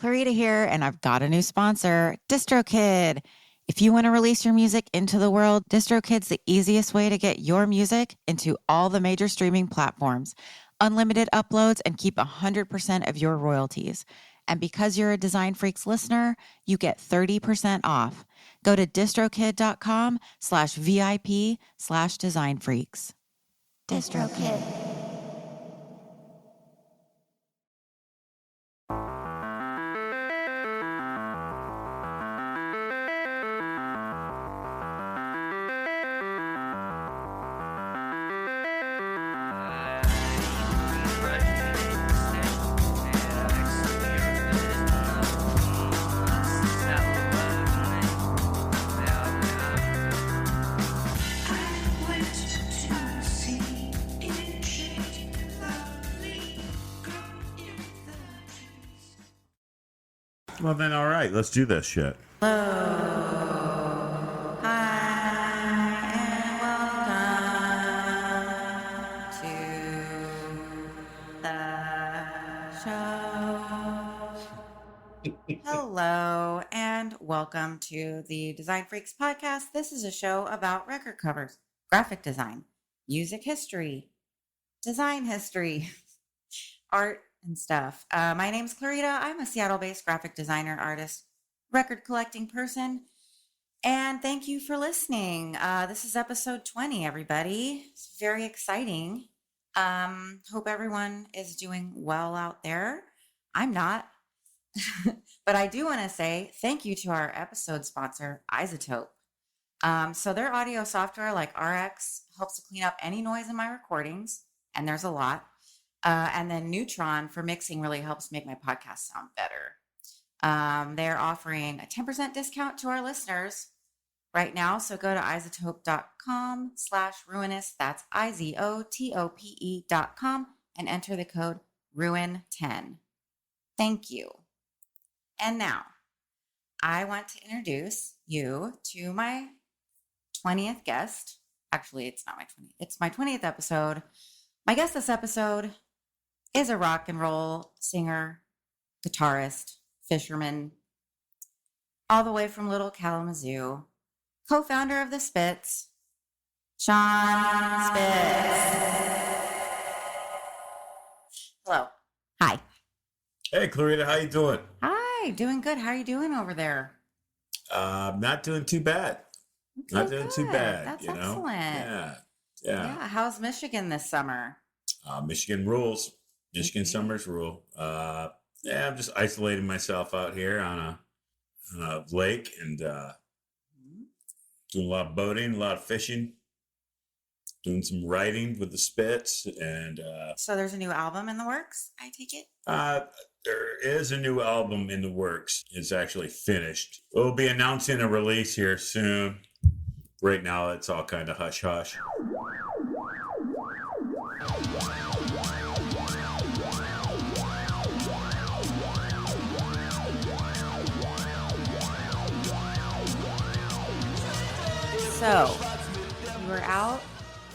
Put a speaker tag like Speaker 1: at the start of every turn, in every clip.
Speaker 1: Clarita here, and I've got a new sponsor, DistroKid. If you want to release your music into the world, DistroKid's the easiest way to get your music into all the major streaming platforms, unlimited uploads, and keep 100% of your royalties. And because you're a Design Freaks listener, you get 30% off. Go to distrokid.com/VIP/designfreaks. DistroKid.
Speaker 2: Well, then, all right, let's do this shit.
Speaker 1: Hello. Hi, and welcome to the show. Hello, and welcome to the Design Freaks podcast. This is a show about record covers, graphic design, music history, design history, art, and stuff. My name's Clarita. I'm a Seattle-based graphic designer, artist, record collecting person, and thank you for listening. This is episode 20, everybody. It's very exciting. Hope everyone is doing well out there. I'm not, but I do want to say thank you to our episode sponsor, iZotope. So their audio software like RX helps to clean up any noise in my recordings, and there's a lot. And then Neutron for mixing really helps make my podcast sound better. They're offering a 10% discount to our listeners right now. So go to iZotope.com/ruinous. That's IZOTOPE.com and enter the code RUIN10. Thank you. And now I want to introduce you to my 20th guest. Actually, it's not my 20th. It's my 20th episode. My guest this episode is a rock and roll singer, guitarist, fisherman, all the way from Little Kalamazoo, co-founder of the Spits, Sean Spitz. Hello. Hi.
Speaker 2: Hey, Clarita, how you doing?
Speaker 1: Hi, doing good. How are you doing over there?
Speaker 2: Not doing too bad.
Speaker 1: Okay,
Speaker 2: Not doing too
Speaker 1: good.
Speaker 2: bad.
Speaker 1: That's
Speaker 2: you know?
Speaker 1: excellent.
Speaker 2: Yeah.
Speaker 1: How's Michigan this summer?
Speaker 2: Michigan rules. Michigan
Speaker 1: Mhm.
Speaker 2: summers rule. I'm just isolating myself out here on a lake and doing a lot of boating, a lot of fishing, doing some writing with the Spits, and
Speaker 1: So there's a new album in the works, I take it?
Speaker 2: there is a new album in the works. It's actually finished. We'll be announcing a release here soon. Right now, it's all kind of hush-hush.
Speaker 1: So, you were out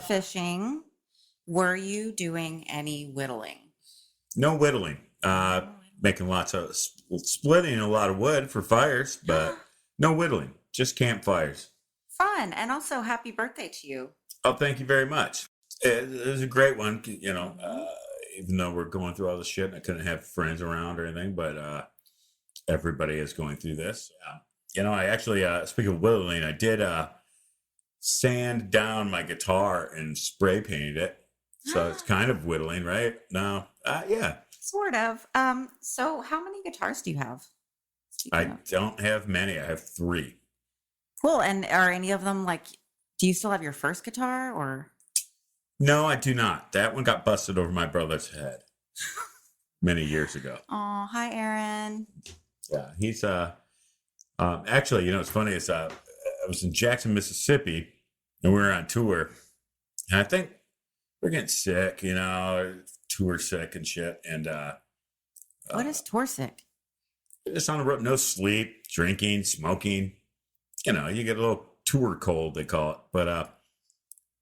Speaker 1: fishing. Were you doing any whittling?
Speaker 2: No whittling. Making lots of splitting a lot of wood for fires, but no whittling. Just campfires.
Speaker 1: Fun. And also, happy birthday to you.
Speaker 2: Oh, thank you very much. It was a great one, you know, even though we're going through all this shit and I couldn't have friends around or anything, but everybody is going through this. You know, I actually, speaking of whittling, I did sand down my guitar and spray painted it. So it's kind of whittling, right? No, yeah.
Speaker 1: Sort of. So how many guitars do you have?
Speaker 2: I don't have many. I have 3.
Speaker 1: Cool. And are any of them like, do you still have your first guitar or?
Speaker 2: No, I do not. That one got busted over my brother's head many years ago.
Speaker 1: Oh, hi, Aaron.
Speaker 2: Yeah, he's actually, you know, it's funny is I was in Jackson, Mississippi, and we were on tour, and I think we're getting sick, you know, tour sick and shit, and
Speaker 1: What is tour sick?
Speaker 2: just on the road, no sleep, drinking, smoking, you know, you get a little tour cold, they call it, but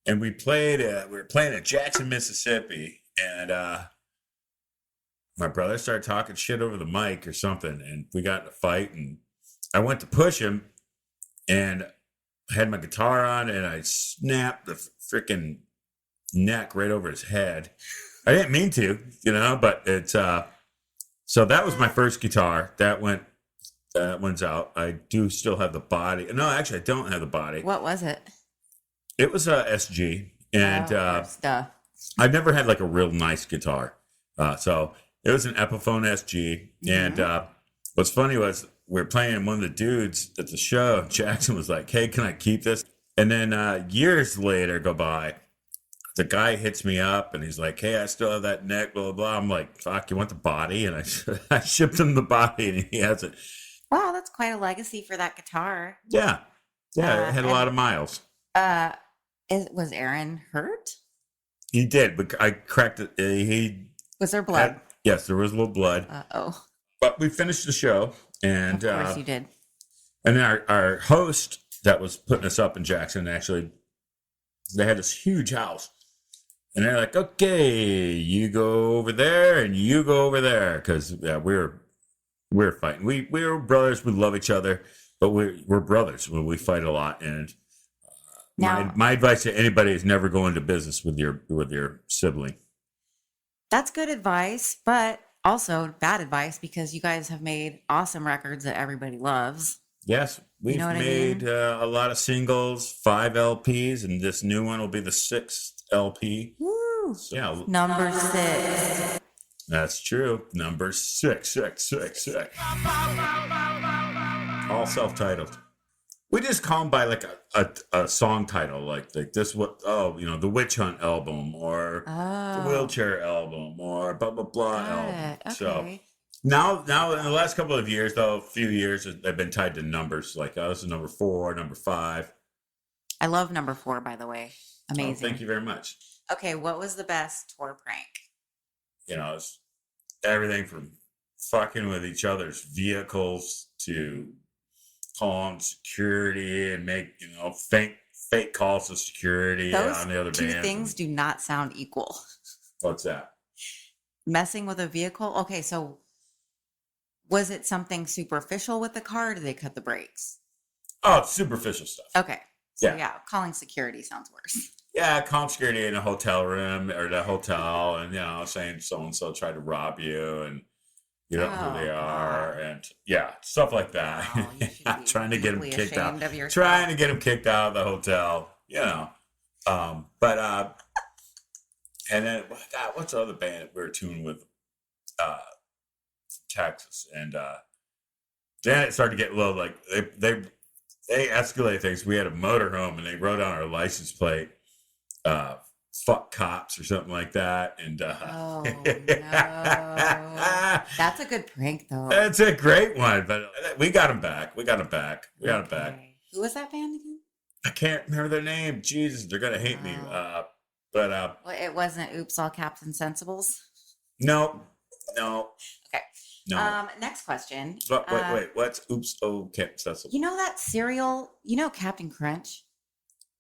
Speaker 2: and we were playing at Jackson, Mississippi, and my brother started talking shit over the mic or something, and we got in a fight, and I went to push him, and I had my guitar on, and I snapped the freaking neck right over his head. I didn't mean to, but it's so that was my first guitar. That one's out. I do still have the body. No, actually I don't have the body.
Speaker 1: What was it?
Speaker 2: It was a SG, and I've never had like a real nice guitar. So it was an Epiphone SG, and what's funny was we were playing one of the dudes at the show. Jackson was like, "Hey, can I keep this?" And then years later go by, the guy hits me up and he's like, "Hey, I still have that neck, blah, blah, blah." I'm like, "Fuck, you want the body?" And I shipped him the body and he has it.
Speaker 1: Wow, that's quite a legacy for that guitar.
Speaker 2: Yeah. Yeah, it had a lot of miles.
Speaker 1: Was Aaron hurt?
Speaker 2: He did, but I cracked it.
Speaker 1: Was there blood?
Speaker 2: Yes, there was a little blood.
Speaker 1: Uh-oh.
Speaker 2: But we finished the show. And,
Speaker 1: of course you did.
Speaker 2: And then our host that was putting us up in Jackson, actually, they had this huge house. And they're like, "Okay, you go over there and you go over there." Because we're fighting. We were brothers. We love each other. But we're brothers. We fight a lot. And now, my advice to anybody is never go into business with your sibling.
Speaker 1: That's good advice, but also bad advice because you guys have made awesome records that everybody loves.
Speaker 2: Yes, we've made a lot of singles, 5 LPs, and this new one will be the 6th LP.
Speaker 1: Woo!
Speaker 2: So, yeah,
Speaker 1: number 6.
Speaker 2: That's true. Number 6. All self-titled. We just call them by like a song title, like this. The Witch Hunt album, or the Wheelchair album, or blah blah blah album.
Speaker 1: Okay.
Speaker 2: So now in the last couple of years, though, a few years, they've been tied to numbers. Like this is number 4, number 5.
Speaker 1: I love number 4, by the way. Amazing.
Speaker 2: Oh, thank you very much.
Speaker 1: Okay, what was the best tour prank?
Speaker 2: It's everything from fucking with each other's vehicles to calling security and make fake calls to security on the other
Speaker 1: two
Speaker 2: bands.
Speaker 1: Things do not sound equal.
Speaker 2: What's that?
Speaker 1: Messing with a vehicle. Okay, so was it something superficial with the car, or did they cut the brakes?
Speaker 2: Oh, it's superficial stuff.
Speaker 1: Okay, so yeah, calling security sounds worse.
Speaker 2: Yeah, calling security in a hotel room or the hotel, and saying so and so tried to rob you, and you don't know who they are, and stuff like that.
Speaker 1: Wow,
Speaker 2: trying to get them kicked out.
Speaker 1: Trying
Speaker 2: to get them kicked out of the hotel. And then what's the other band that we were touring with? Texas, and then it started to get a little like they escalate things. We had a motorhome, and they wrote on our license plate, "Fuck cops" or something like that. And
Speaker 1: oh no, that's a good prank though.
Speaker 2: That's a great one, but we got him back. Who
Speaker 1: was that band again?
Speaker 2: I can't remember their name. Jesus, they're gonna hate me. But
Speaker 1: well, it wasn't "Oops, All Caps and Sensibles."
Speaker 2: No.
Speaker 1: Okay.
Speaker 2: No.
Speaker 1: Next question.
Speaker 2: But wait. What's "Oops, Oh Caps Sensibles"?
Speaker 1: You know that cereal? You know Captain Crunch?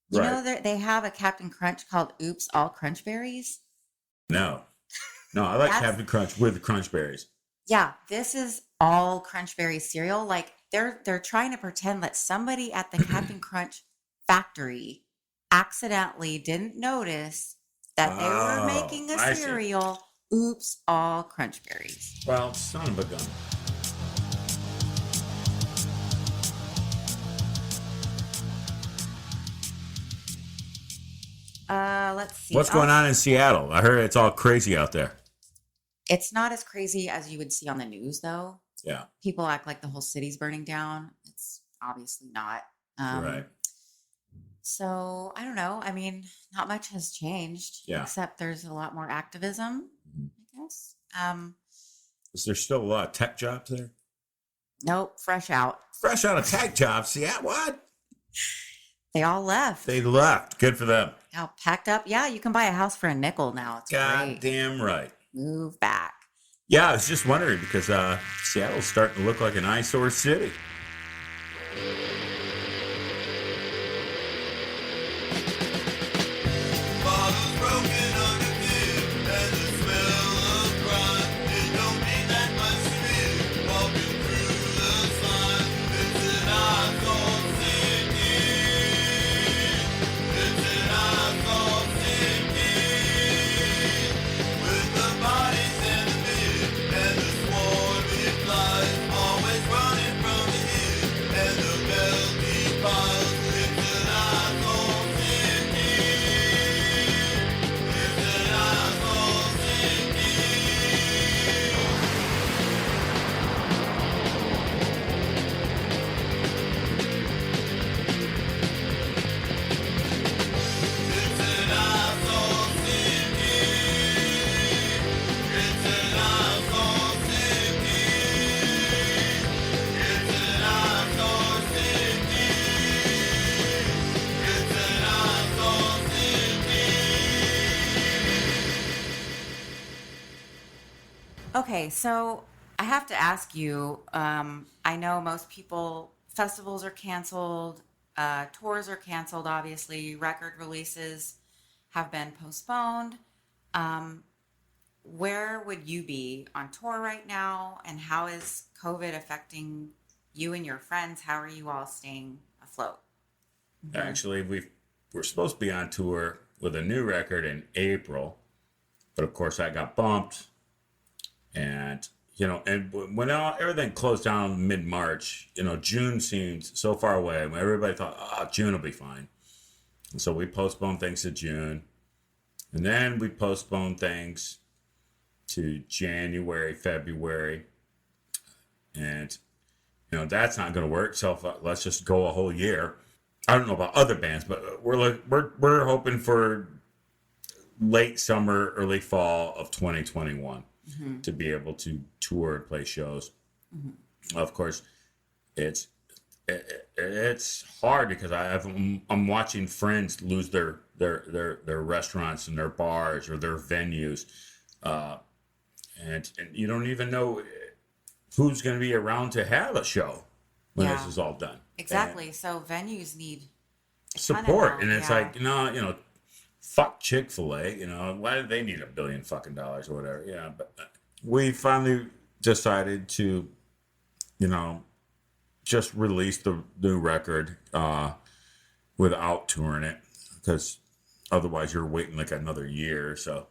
Speaker 1: You
Speaker 2: Right.
Speaker 1: know they have a Captain Crunch called "Oops, All Crunch Berries"?
Speaker 2: No, I like Captain Crunch with the Crunch Berries.
Speaker 1: Yeah, this is all Crunch Berry cereal. Like they're trying to pretend that somebody at the Captain Crunch factory accidentally didn't notice that they were making a cereal. Oops, all Crunch Berries.
Speaker 2: Well, son of a gun.
Speaker 1: Let's see.
Speaker 2: What's going on in Seattle? I heard it's all crazy out there.
Speaker 1: It's not as crazy as you would see on the news, though.
Speaker 2: Yeah.
Speaker 1: People act like the whole city's burning down. It's obviously not.
Speaker 2: Right.
Speaker 1: So I don't know. I mean, not much has changed.
Speaker 2: Yeah.
Speaker 1: Except there's a lot more activism, I guess.
Speaker 2: Is there still a lot of tech jobs there?
Speaker 1: Nope. Fresh out.
Speaker 2: Fresh out of tech jobs? Yeah. What?
Speaker 1: They all left.
Speaker 2: They left. Good for them.
Speaker 1: All packed up. Yeah, you can buy a house for $0.05 now. It's great.
Speaker 2: Damn right.
Speaker 1: Move back.
Speaker 2: Yeah, I was just wondering because Seattle's starting to look like an eyesore city.
Speaker 3: Bottles broken on the pit, and the smell of crime. It don't
Speaker 1: Okay, so I have to ask you. I know most people, festivals are canceled, tours are canceled. Obviously, record releases have been postponed. Um, where would you be on tour right now, and how is COVID affecting you and your friends? How are you all staying afloat?
Speaker 2: Actually, we're supposed to be on tour with a new record in April, but of course that got bumped. And and when everything closed down mid March, June seemed so far away. When everybody thought, June will be fine, and so we postponed things to June, and then we postponed things to January, February, and that's not going to work. So let's just go a whole year. I don't know about other bands, but we're hoping for late summer, early fall of 2021 to be able to tour and play shows. Of course, it's hard because I'm watching friends lose their restaurants and their bars or their venues, and you don't even know who's going to be around to have a show when this is all done.
Speaker 1: Exactly. So venues need
Speaker 2: support, and it's like fuck Chick-fil-A. Why do they need $1 billion fucking dollars or whatever? Yeah, but we finally decided to, just release the new record without touring it, because otherwise you're waiting like another year. So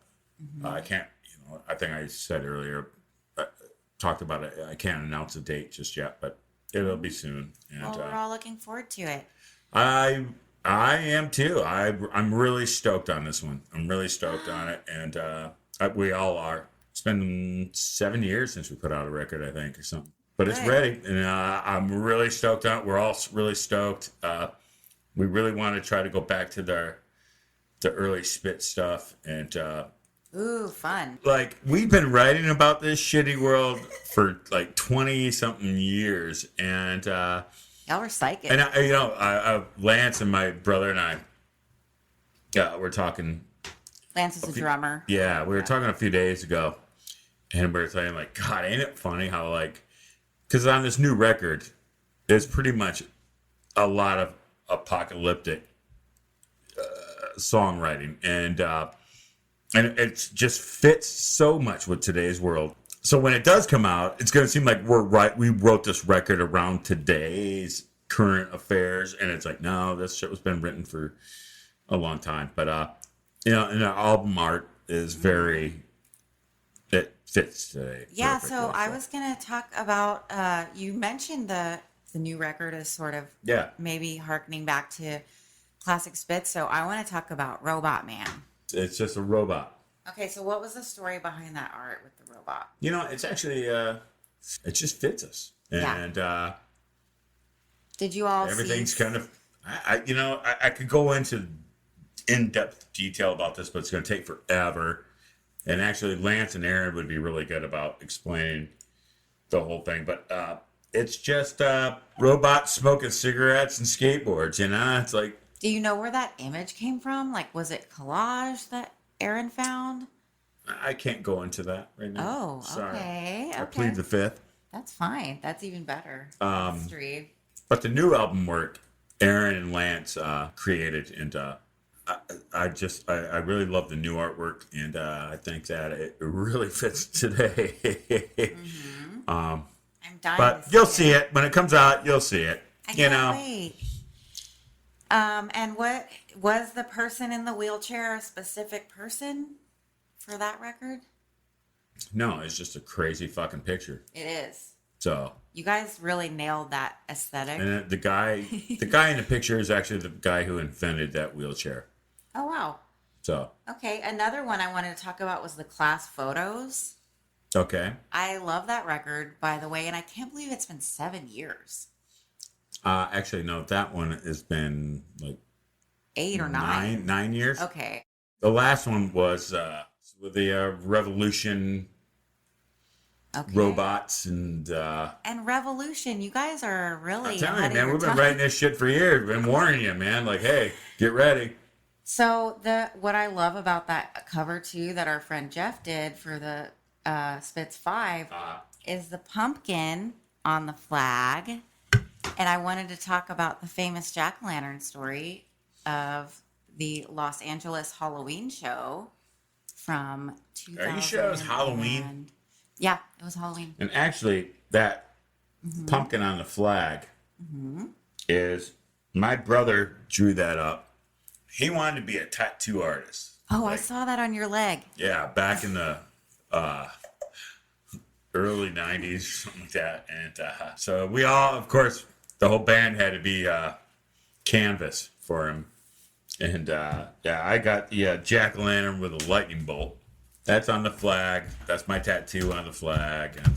Speaker 2: I can't. I think I said earlier, talked about it. I can't announce a date just yet, but it'll be soon. And
Speaker 1: well, we're all looking forward to it.
Speaker 2: I am too. I'm really stoked on this one. I'm really stoked on it, and we all are. It's been 7 years since we put out a record, I think, or something. But it's ready, and I'm really stoked on it. We're all really stoked. We really want to try to go back to the early Spit stuff, and
Speaker 1: ooh, fun!
Speaker 2: Like, we've been writing about this shitty world for like 20 something years, and
Speaker 1: y'all were psychic.
Speaker 2: And Lance and my brother and I, we're talking.
Speaker 1: Lance is a drummer.
Speaker 2: Yeah, we were talking a few days ago, and we were saying, like, God, ain't it funny how, like, because on this new record, it's pretty much a lot of apocalyptic songwriting, and it just fits so much with today's world. So when it does come out, it's going to seem like we wrote this record around today's current affairs, and it's like, no, this shit was been written for a long time. But and the album art is it fits today.
Speaker 1: Yeah, so I was going to talk about, you mentioned the new record is sort of maybe harkening back to classic Spit, so I want to talk about Robot Man.
Speaker 2: It's just a robot.
Speaker 1: Okay, so what was the story behind that art with the robot?
Speaker 2: It's actually, it just fits us. And
Speaker 1: did you all
Speaker 2: everything's kind of, I could go into in-depth detail about this, but it's going to take forever. And actually, Lance and Aaron would be really good about explaining the whole thing. But it's just robots smoking cigarettes and skateboards, It's like...
Speaker 1: Do you know where that image came from? Like, was it collage that Aaron found?
Speaker 2: I can't go into that right now.
Speaker 1: Oh,
Speaker 2: sorry.
Speaker 1: Okay.
Speaker 2: I plead the fifth.
Speaker 1: That's fine. That's even better. History.
Speaker 2: But the new album work, Aaron and Lance created, and I really love the new artwork, and I think that it really fits today.
Speaker 1: I'm dying.
Speaker 2: But you'll see it when it comes out. You'll see it.
Speaker 1: I can't wait. And what was the person in the wheelchair a specific person for that record?
Speaker 2: No, it's just a crazy fucking picture.
Speaker 1: It is.
Speaker 2: So
Speaker 1: you guys really nailed that aesthetic.
Speaker 2: And the guy in the picture is actually the guy who invented that wheelchair.
Speaker 1: Oh wow.
Speaker 2: So
Speaker 1: okay, another one I wanted to talk about was the class photos.
Speaker 2: Okay.
Speaker 1: I love that record, by the way, and I can't believe it's been 7 years.
Speaker 2: Actually, no, that one has been like
Speaker 1: 8 or 9.
Speaker 2: 9 years.
Speaker 1: Okay.
Speaker 2: The last one was with the Revolution robots and
Speaker 1: Revolution. You guys are really.
Speaker 2: I'm telling you, man, we've been writing this shit for years. We've been warning you, man. Like, hey, get ready.
Speaker 1: So what I love about that cover too that our friend Jeff did for the Spitz 5
Speaker 2: Uh,
Speaker 1: is the pumpkin on the flag. And I wanted to talk about the famous jack-o'-lantern story of the Los Angeles Halloween show from
Speaker 2: are you sure it was
Speaker 1: 2000.
Speaker 2: Halloween?
Speaker 1: Yeah, it was Halloween.
Speaker 2: And actually, that pumpkin on the flag is my brother drew that up. He wanted to be a tattoo artist.
Speaker 1: Oh, I saw that on your leg.
Speaker 2: Yeah, back in the early 90s, something like that. And so we all, of course, the whole band had to be canvas for him. And I got the jack-o'-lantern with a lightning bolt. That's on the flag. That's my tattoo on the flag. And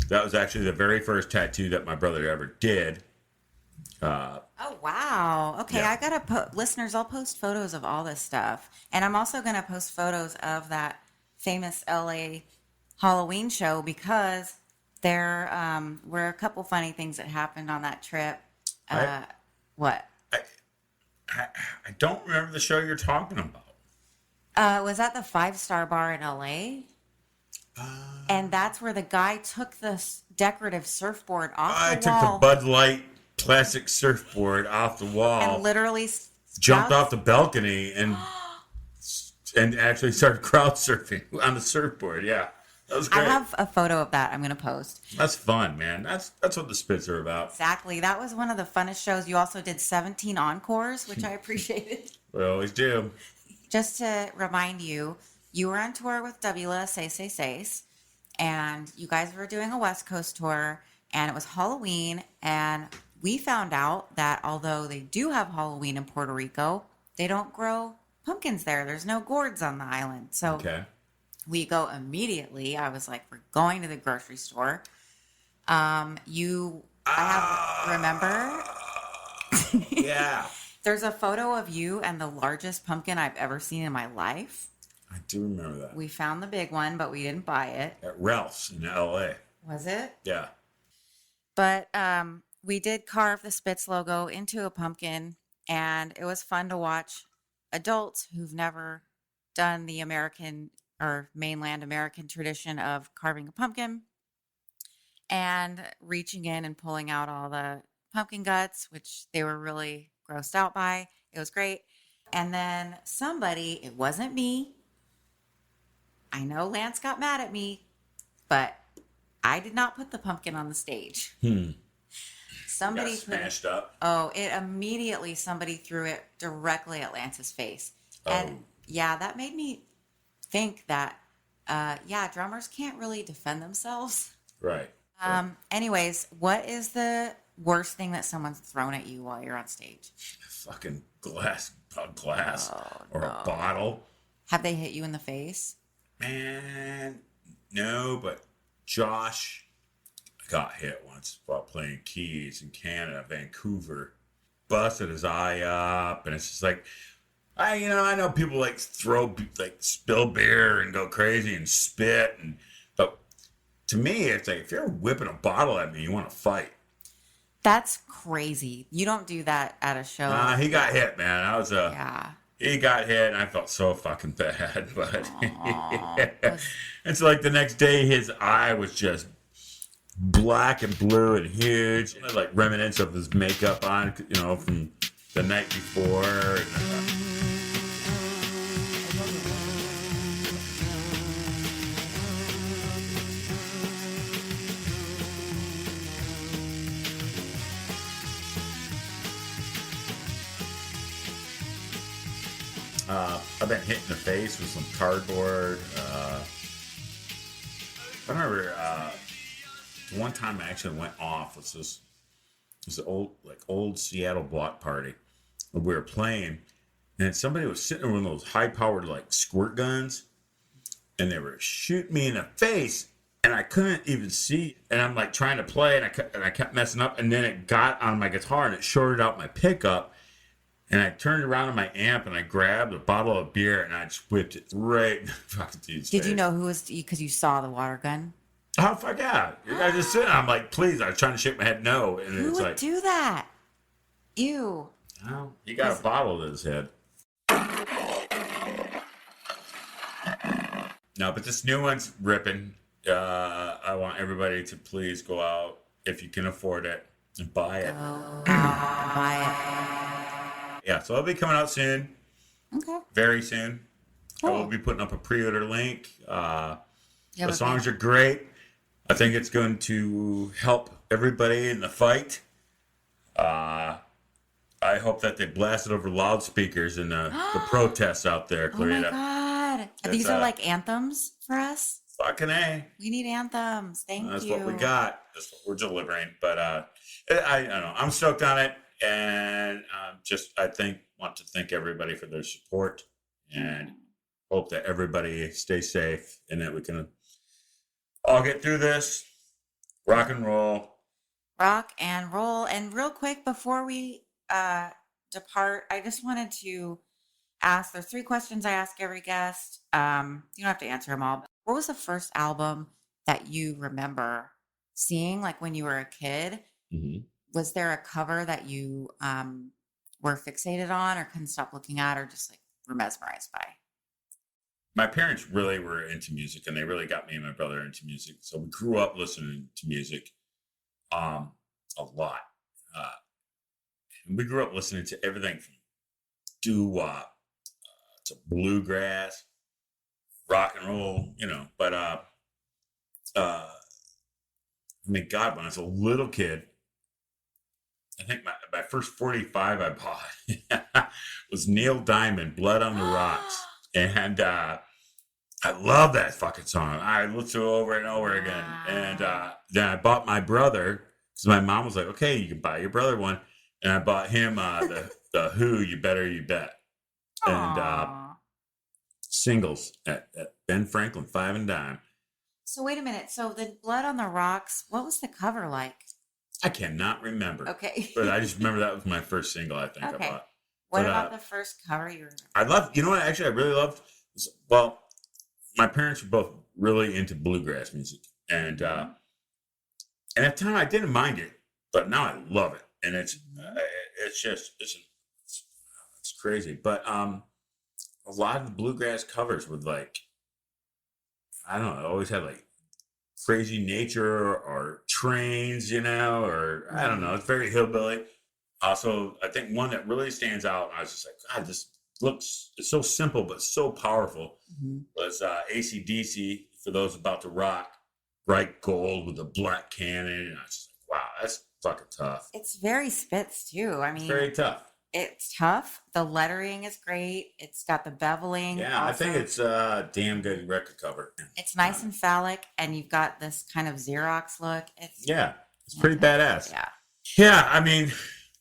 Speaker 2: that was actually the very first tattoo that my brother ever did.
Speaker 1: Oh, wow. Okay,
Speaker 2: Yeah.
Speaker 1: I got to listeners, I'll post photos of all this stuff. And I'm also going to post photos of that famous LA Halloween show because there were a couple funny things that happened on that trip. What?
Speaker 2: I don't remember the show you're talking about.
Speaker 1: Was that the 5-star bar in LA? And that's where the guy took the decorative surfboard off
Speaker 2: I
Speaker 1: the
Speaker 2: took
Speaker 1: wall
Speaker 2: the Bud Light plastic surfboard off the wall,
Speaker 1: and literally
Speaker 2: jumped off the balcony, and actually started crowd surfing on the surfboard. Yeah, that was great.
Speaker 1: I have a photo of that I'm going to post.
Speaker 2: That's fun, man. That's what the Spits are about.
Speaker 1: Exactly. That was one of the funnest shows. You also did 17 encores, which I appreciated.
Speaker 2: We always do.
Speaker 1: Just to remind you, you were on tour with WLA Says, and you guys were doing a West Coast tour, and it was Halloween, and we found out that although they do have Halloween in Puerto Rico, they don't grow pumpkins there. There's no gourds on the island. So we go immediately. I was like, we're going to the grocery store. Remember?
Speaker 2: Yeah.
Speaker 1: There's a photo of you and the largest pumpkin I've ever seen in my life.
Speaker 2: I do remember that.
Speaker 1: We found the big one, but we didn't buy it.
Speaker 2: At Ralph's in L.A.
Speaker 1: Was it?
Speaker 2: Yeah.
Speaker 1: But we did carve the Spitz logo into a pumpkin, and it was fun to watch adults who've never done the American or mainland American tradition of carving a pumpkin and reaching in and pulling out all the pumpkin guts, which they were really grossed out by. It was great. And then somebody, it wasn't me. I know Lance got mad at me, but I did not put the pumpkin on the stage. Somebody
Speaker 2: got smashed up.
Speaker 1: Oh, it immediately somebody threw it directly at Lance's face. And yeah, that made me think that drummers can't really defend themselves.
Speaker 2: Right.
Speaker 1: Anyways, what is the worst thing that someone's thrown at you while you're on stage?
Speaker 2: Fucking glass or
Speaker 1: no.
Speaker 2: a bottle.
Speaker 1: Have they hit you in the face?
Speaker 2: Man, no, but Josh got hit once while playing keys in Canada, Vancouver. Busted his eye up, and it's just like, I know people like spill beer and go crazy and spit, but to me, it's like if you're whipping a bottle at me, you want to fight.
Speaker 1: That's crazy. You don't do that at a show.
Speaker 2: He got hit, man.
Speaker 1: Yeah.
Speaker 2: He got hit, and I felt so fucking bad. But it's like the next day, his eye was just black and blue and huge, like remnants of his makeup on, from the night before. I've been hit in the face with some cardboard. I remember one time I actually went off was this old Seattle block party. We were playing, and somebody was sitting with one of those high-powered squirt guns, and they were shooting me in the face, and I couldn't even see. And I'm trying to play, and I kept messing up, and then it got on my guitar and it shorted out my pickup. And I turned around on my amp and I grabbed a bottle of beer and I just whipped it right in the fucking dude's face.
Speaker 1: Did you know who was, because you saw the water gun?
Speaker 2: Oh, fuck yeah. I just sitting there, I'm like, please. I was trying to shake my head no. And
Speaker 1: Who
Speaker 2: it's
Speaker 1: would
Speaker 2: like,
Speaker 1: do that? Ew.
Speaker 2: oh, he got a bottle to his head. No, but this new one's ripping. I want everybody to please go out if you can afford it and buy it.
Speaker 1: Go out and buy
Speaker 2: Yeah, so it'll be coming out soon,
Speaker 1: it. Okay.
Speaker 2: very soon. I will
Speaker 1: Cool.
Speaker 2: be putting up a pre-order link.
Speaker 1: You have
Speaker 2: The
Speaker 1: a
Speaker 2: songs are great. I think it's going to help everybody in the fight. I hope that they blast it over loudspeakers in the protests out there,
Speaker 1: Oh my
Speaker 2: Clarita.
Speaker 1: God. These are like anthems for us.
Speaker 2: Fucking A.
Speaker 1: We need anthems. Thank
Speaker 2: That's
Speaker 1: you.
Speaker 2: what we got. That's what we're delivering. But I don't know. I'm stoked on it, and want to thank everybody for their support, and hope that everybody stays safe and that we can all get through this. Rock and roll.
Speaker 1: Rock and roll. And real quick before we depart, I just wanted to ask, there's 3 questions I ask every guest. You don't have to answer them all. But what was the first album that you remember seeing, like when you were a kid?
Speaker 2: Mm-hmm.
Speaker 1: Was there a cover that you were fixated on or couldn't stop looking at, or just like were mesmerized by?
Speaker 2: My parents really were into music, and they really got me and my brother into music. So we grew up listening to music a lot. And we grew up listening to everything from doo-wop to bluegrass, rock and roll, But I mean, God, when I was a little kid, I think my first 45 I bought was Neil Diamond, "Blood on the Rocks," and I love that fucking song. I listened to it over and over again, and then I bought my brother, because my mom was like, "Okay, you can buy your brother one," and I bought him the Who, "You Better You Bet," and
Speaker 1: Aw.
Speaker 2: singles at Ben Franklin, 5 and dime.
Speaker 1: So wait a minute. So the Blood on the Rocks, what was the cover like?
Speaker 2: I cannot remember.
Speaker 1: Okay.
Speaker 2: But I just remember that was my first single, I think,
Speaker 1: Okay.
Speaker 2: I bought.
Speaker 1: What
Speaker 2: But,
Speaker 1: about the first cover you remember?
Speaker 2: I love, you know what, actually, I really loved, well, my parents were both really into bluegrass music. And at the time, I didn't mind it, but now I love it. And it's crazy. But a lot of the bluegrass covers were like, I don't know, always had like crazy nature or trains, or I don't know. It's very hillbilly. Also, I think one that really stands out, and I was just like, God, this it's so simple, but so powerful, was AC/DC, For Those About to Rock, Bright Gold with a Black Cannon. And I was just like, wow, that's fucking tough.
Speaker 1: It's very spitz too. I mean,
Speaker 2: It's very tough.
Speaker 1: It's tough. The lettering is great. It's got the beveling.
Speaker 2: Yeah, I think it's a damn good record cover.
Speaker 1: It's nice and phallic, and you've got this kind of Xerox look. It's
Speaker 2: pretty badass.
Speaker 1: Yeah.
Speaker 2: Yeah, I mean,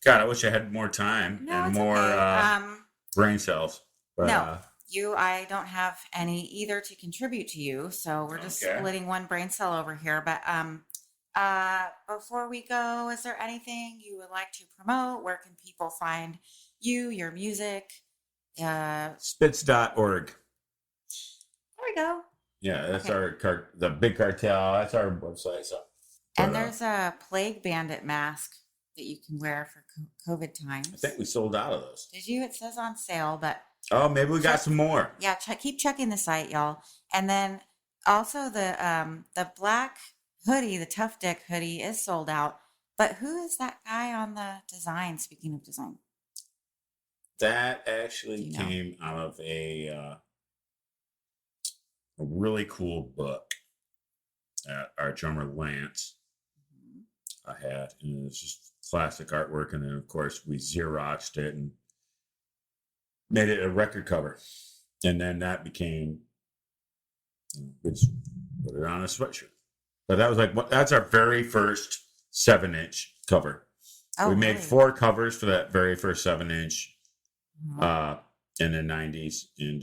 Speaker 2: God, I wish I had more time and more
Speaker 1: okay.
Speaker 2: brain cells. But,
Speaker 1: no, I don't have any either to contribute to you, so we're just splitting one brain cell over here. But before we go, is there anything you would like to promote? Where can people find you, your music?
Speaker 2: Spitz.org.
Speaker 1: There we go.
Speaker 2: Yeah, that's the Big Cartel. That's our website. So,
Speaker 1: and there's a Plague Bandit mask that you can wear for COVID times.
Speaker 2: I think we sold out of those.
Speaker 1: Did you? It says on sale, but
Speaker 2: maybe we got some more.
Speaker 1: Yeah, keep checking the site, y'all. And then also the black hoodie, the Tough Dick hoodie, is sold out. But who is that guy on the design? Speaking of design,
Speaker 2: that actually came out of a really cool book that our drummer Lance I had, and it's just classic artwork. And then, of course, we Xeroxed it and made it a record cover, and then that became, we just put it on a sweatshirt. But that was that's our very first 7-inch cover. We made 4 covers for that very first 7-inch in the 90s, and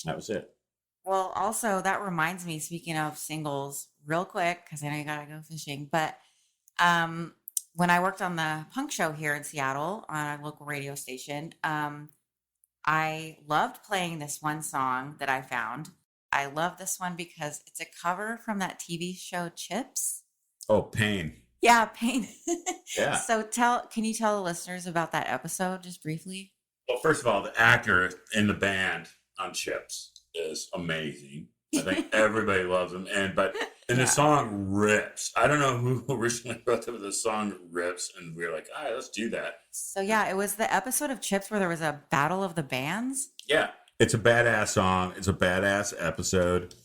Speaker 2: that was it.
Speaker 1: Well, also that reminds me, speaking of singles, real quick, because I know you gotta go fishing, but when I worked on the punk show here in Seattle on a local radio station, I loved playing this one song that I found. I love this one because it's a cover from that TV show Chips.
Speaker 2: Oh, Pain.
Speaker 1: Yeah, Pain.
Speaker 2: Yeah.
Speaker 1: So can you tell the listeners about that episode just briefly?
Speaker 2: Well, first of all, the actor in the band on Chips is amazing. I think everybody loves him, and the
Speaker 1: Yeah.
Speaker 2: song rips. I don't know who originally wrote it, but the song rips, and we were like, all right, let's do that.
Speaker 1: So yeah, it was the episode of Chips where there was a battle of the bands.
Speaker 2: Yeah, it's a badass song. It's a badass episode.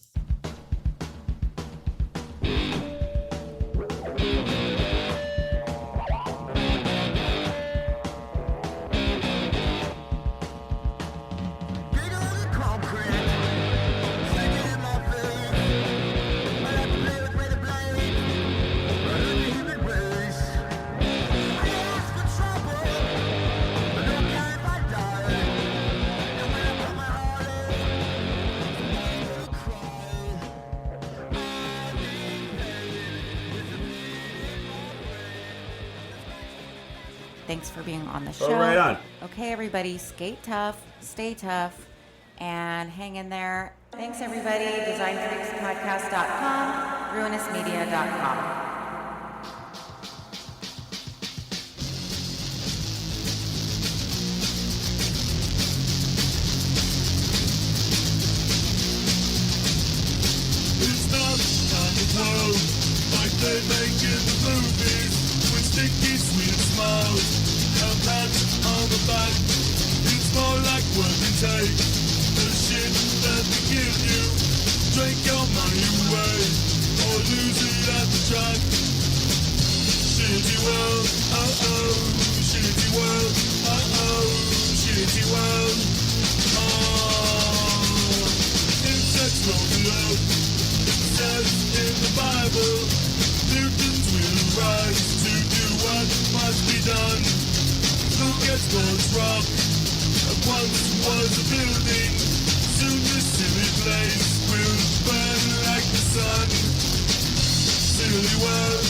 Speaker 1: Thanks for being on the show.
Speaker 2: Oh, right on.
Speaker 1: Okay, everybody, skate tough, stay tough, and hang in there. Thanks, everybody. DesignFreaksPodcast.com, RuinousMedia.com.
Speaker 3: It's not kind of world like they make in the movies, with sticky sweet smiles and pats on the back. It's more like work and take the shit that they give you. Drink your money away or lose it at the track. Shitty world, uh-oh, shitty world, uh-oh, shitty world. Oh, insects roll below. Says in the Bible, Newton's will rise to do what must be done. Look at God's rock, once was a building, soon this silly place will burn like the sun. Silly world,